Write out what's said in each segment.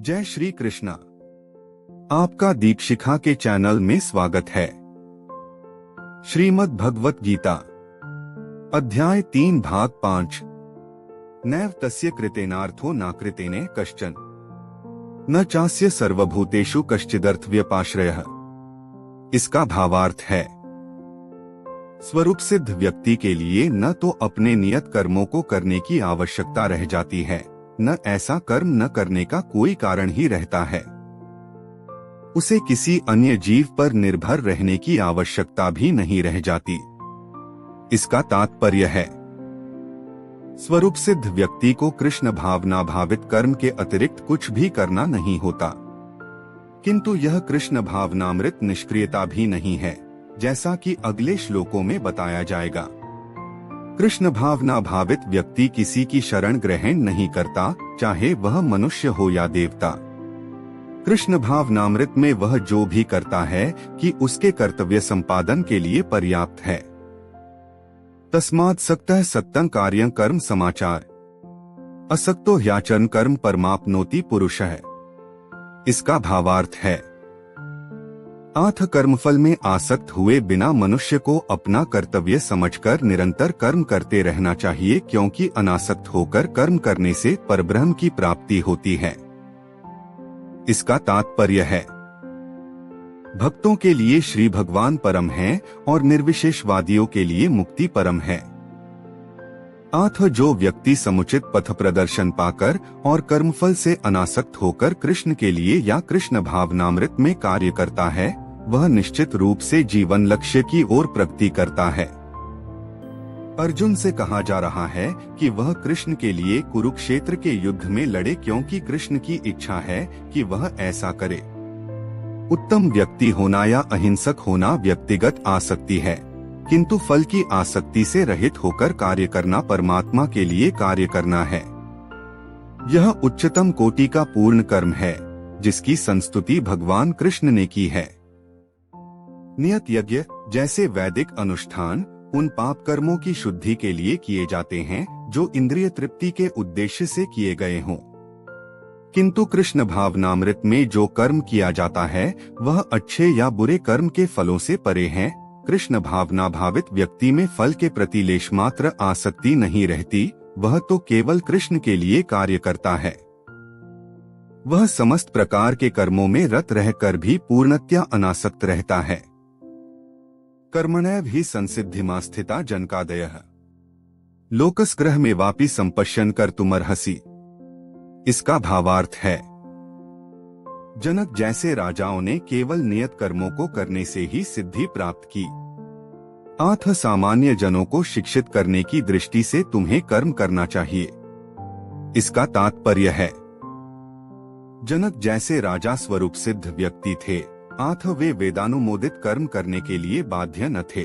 जय श्री कृष्णा। आपका दीपशिखा के चैनल में स्वागत है। श्रीमद् भगवत गीता अध्याय 3 भाग 5। नैव तस्य कृतेनार्थो नाकृतेने कश्चन न चास्य सर्वभूतेषु कश्चिदर्थव्यपाश्रयः। इसका भावार्थ है, स्वरूप सिद्ध व्यक्ति के लिए न तो अपने नियत कर्मों को करने की आवश्यकता रह जाती है, न ऐसा कर्म न करने का कोई कारण ही रहता है। उसे किसी अन्य जीव पर निर्भर रहने की आवश्यकता भी नहीं रह जाती। इसका तात्पर्य है, स्वरूप सिद्ध व्यक्ति को कृष्ण भावना भावित कर्म के अतिरिक्त कुछ भी करना नहीं होता। किंतु यह कृष्ण भावनामृत निष्क्रियता भी नहीं है, जैसा कि अगले श्लोकों में बताया जाएगा। कृष्ण भावना भावित व्यक्ति किसी की शरण ग्रहण नहीं करता, चाहे वह मनुष्य हो या देवता। कृष्ण भावनामृत में वह जो भी करता है कि उसके कर्तव्य संपादन के लिए पर्याप्त है। तस्मात् सक्तः सक्तं कार्यं कर्म समाचार असक्तो ह्याचरण कर्म परमाप्नोति पुरुषः। इसका भावार्थ है, आथ कर्मफल में आसक्त हुए बिना मनुष्य को अपना कर्तव्य समझकर निरंतर कर्म करते रहना चाहिए, क्योंकि अनासक्त होकर कर्म करने से परब्रह्म की प्राप्ति होती है। इसका तात्पर्य है, भक्तों के लिए श्री भगवान परम हैं और निर्विशेषवादियों के लिए मुक्ति परम है। आथ जो व्यक्ति समुचित पथ प्रदर्शन पाकर और कर्मफल से अनासक्त होकर कृष्ण के लिए या कृष्ण भावनामृत में कार्य करता है, वह निश्चित रूप से जीवन लक्ष्य की ओर प्रगति करता है। अर्जुन से कहा जा रहा है कि वह कृष्ण के लिए कुरुक्षेत्र के युद्ध में लड़े, क्योंकि कृष्ण की इच्छा है कि वह ऐसा करे। उत्तम व्यक्ति होना या अहिंसक होना व्यक्तिगत आसक्ति है, किंतु फल की आसक्ति से रहित होकर कार्य करना परमात्मा के लिए कार्य करना है। यह उच्चतम कोटि का पूर्ण कर्म है, जिसकी संस्तुति भगवान कृष्ण ने की है। नियत यज्ञ जैसे वैदिक अनुष्ठान उन पाप कर्मों की शुद्धि के लिए किए जाते हैं जो इंद्रिय तृप्ति के उद्देश्य से किए गए हों। किंतु कृष्ण भावनामृत में जो कर्म किया जाता है वह अच्छे या बुरे कर्म के फलों से परे है। कृष्ण भावना भावित व्यक्ति में फल के प्रति लेश मात्र आसक्ति नहीं रहती, वह तो केवल कृष्ण के लिए कार्य करता है। वह समस्त प्रकार के कर्मों में रत रहकर भी पूर्णतया अनासक्त रहता है। कर्मणैव हि संसिद्धिमा स्थिता जनकादयः लोकस्ग्रह में वापि संपश्यन् कर्तुमर्हसि। इसका भावार्थ है, जनक जैसे राजाओं ने केवल नियत कर्मों को करने से ही सिद्धि प्राप्त की। आथ सामान्य जनों को शिक्षित करने की दृष्टि से तुम्हें कर्म करना चाहिए। इसका तात्पर्य है, जनक जैसे राजा स्वरूप सिद्ध व्यक्ति थे, आथ वे वेदानुमोदित कर्म करने के लिए बाध्य न थे,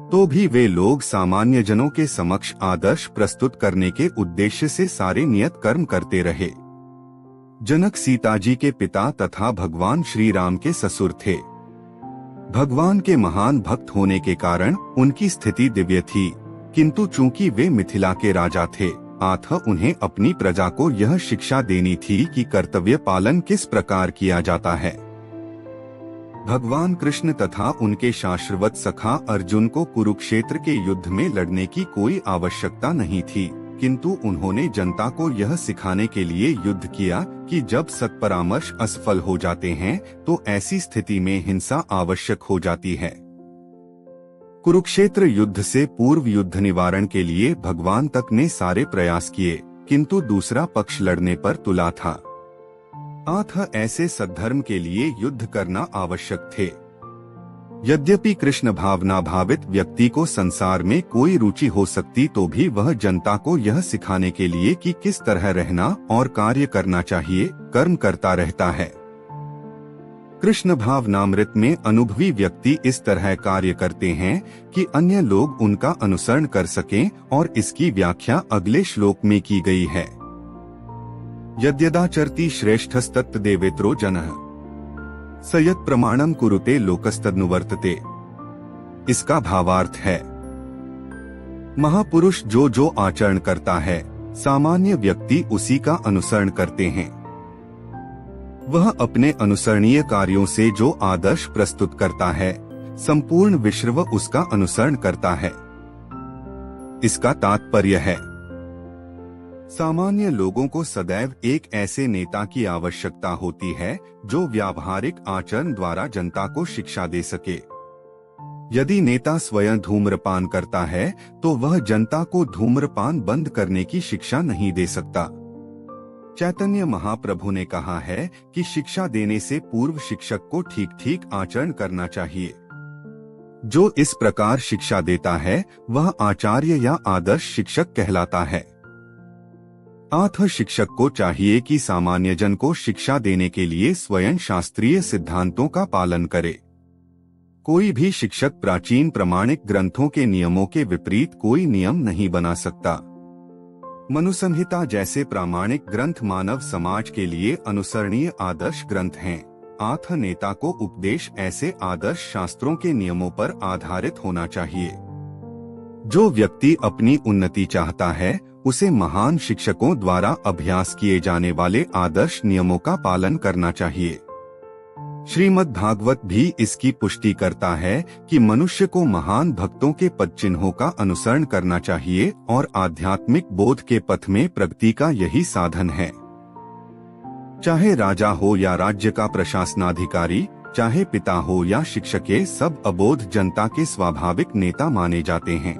तो भी वे लोग सामान्य जनों के समक्ष आदर्श प्रस्तुत करने के उद्देश्य से सारे नियत कर्म करते रहे। जनक सीताजी के पिता तथा भगवान श्री राम के ससुर थे। भगवान के महान भक्त होने के कारण उनकी स्थिति दिव्य थी, किंतु चूंकि वे मिथिला के राजा थे, आथ उन्हें अपनी प्रजा को यह शिक्षा देनी थी कि कर्तव्य पालन किस प्रकार किया जाता है। भगवान कृष्ण तथा उनके शाश्वत सखा अर्जुन को कुरुक्षेत्र के युद्ध में लड़ने की कोई आवश्यकता नहीं थी, किंतु उन्होंने जनता को यह सिखाने के लिए युद्ध किया कि जब सत्परामर्श असफल हो जाते हैं तो ऐसी स्थिति में हिंसा आवश्यक हो जाती है। कुरुक्षेत्र युद्ध से पूर्व युद्ध निवारण के लिए भगवान तक ने सारे प्रयास किए, किंतु दूसरा पक्ष लड़ने पर तुला था। आथ ऐसे सद्धर्म के लिए युद्ध करना आवश्यक थे। यद्यपि कृष्ण भावना भावित व्यक्ति को संसार में कोई रुचि हो सकती, तो भी वह जनता को यह सिखाने के लिए कि किस तरह रहना और कार्य करना चाहिए, कर्म करता रहता है। कृष्ण भावनामृत में अनुभवी व्यक्ति इस तरह कार्य करते हैं कि अन्य लोग उनका अनुसरण कर सकें, और इसकी व्याख्या अगले श्लोक में की गई है। यद्यदाचरति श्रेष्ठस्तत्तदेवेत्रो जनः स यत् प्रमाणम कुरुते लोकस्तदनुवर्तते। इसका भावार्थ है, महापुरुष जो जो आचरण करता है, सामान्य व्यक्ति उसी का अनुसरण करते हैं। वह अपने अनुसरणीय कार्यों से जो आदर्श प्रस्तुत करता है, संपूर्ण विश्व उसका अनुसरण करता है। इसका तात्पर्य है, सामान्य लोगों को सदैव एक ऐसे नेता की आवश्यकता होती है जो व्यावहारिक आचरण द्वारा जनता को शिक्षा दे सके। यदि नेता स्वयं धूम्रपान करता है तो वह जनता को धूम्रपान बंद करने की शिक्षा नहीं दे सकता। चैतन्य महाप्रभु ने कहा है कि शिक्षा देने से पूर्व शिक्षक को ठीक ठीक आचरण करना चाहिए। जो इस प्रकार शिक्षा देता है वह आचार्य या आदर्श शिक्षक कहलाता है। अतः शिक्षक को चाहिए कि सामान्य जन को शिक्षा देने के लिए स्वयं शास्त्रीय सिद्धांतों का पालन करे। कोई भी शिक्षक प्राचीन प्रमाणिक ग्रंथों के नियमों के विपरीत कोई नियम नहीं बना सकता। मनुसंहिता जैसे प्रामाणिक ग्रंथ मानव समाज के लिए अनुसरणीय आदर्श ग्रंथ हैं। अतः नेता को उपदेश ऐसे आदर्श शास्त्रों के नियमों पर आधारित होना चाहिए। जो व्यक्ति अपनी उन्नति चाहता है उसे महान शिक्षकों द्वारा अभ्यास किए जाने वाले आदर्श नियमों का पालन करना चाहिए। श्रीमद् भागवत भी इसकी पुष्टि करता है कि मनुष्य को महान भक्तों के पद चिन्हों का अनुसरण करना चाहिए और आध्यात्मिक बोध के पथ में प्रगति का यही साधन है। चाहे राजा हो या राज्य का प्रशासनाधिकारी, चाहे पिता हो या शिक्षक, ये सब अबोध जनता के स्वाभाविक नेता माने जाते हैं।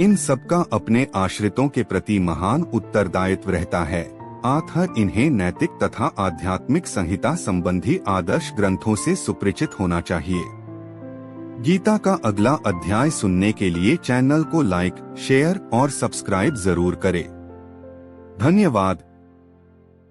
इन सबका अपने आश्रितों के प्रति महान उत्तरदायित्व रहता है। अतः इन्हें नैतिक तथा आध्यात्मिक संहिता संबंधी आदर्श ग्रंथों से सुपरिचित होना चाहिए। गीता का अगला अध्याय सुनने के लिए चैनल को लाइक, शेयर और सब्सक्राइब जरूर करें। धन्यवाद।